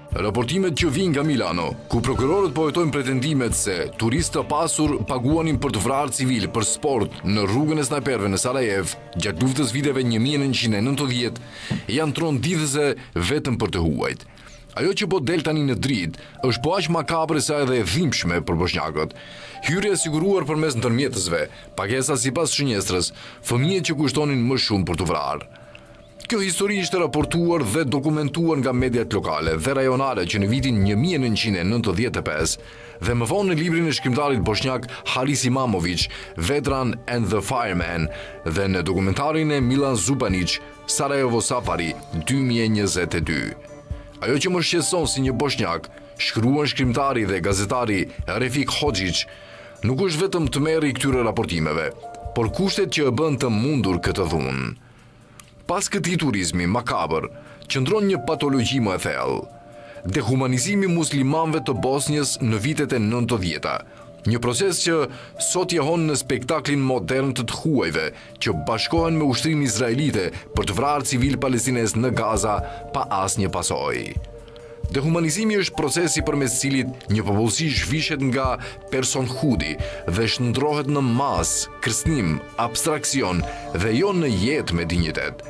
Raportimet që vijnë nga Milano, ku prokurorët po hetojnë pretendimet se turistë të pasur paguanin për të vrarë civil për sport në rrugën e snajperëve në Sarajev gjatë luftës viteve 1990, janë tronditëse vetëm për të huajt. Ajo që po del tani në dritë është po aq makabre sa edhe e dhimbshme për bosnjakët. Hyrje e siguruar përmes ndërmjetësve, pagesa sipas shënjestrës, fëmijët që kushtonin më shumë për të vrarë. Kjo histori ishte raportuar dhe dokumentuar nga mediat lokale dhe rajonale që në vitin 1995 dhe më vonë në librin e shkrimtarit bosnjak Haris Imamović, Vedran and the Fireman, dhe në dokumentarin e Milan Zupanić, Sarajevo Safari, 2022. Ajo që më shqetëson si një bosnjak, shkruan shkrimtari dhe gazetari Refik Hoxhić, nuk është vetëm të merri këtyre raportimeve, por kushtet që e bën të mundur këtë dhunë. Pas këtij turizmi makabër, qëndron një patologji më e thellë: dehumanizimi muslimanëve të Bosnjës në vitet e 90-ta. Një proces që sot jehon në spektaklin modern të huajve që bashkohen me ushtrimin izraelite për të vrarë civil palestinez në Gaza pa asnjë pasojë. Dehumanizimi është procesi përmes cilit një popullsi zhvishet nga personhudi dhe shndrohet në mas, kërcënim, abstraksion dhe jo në jetë me dinjitet.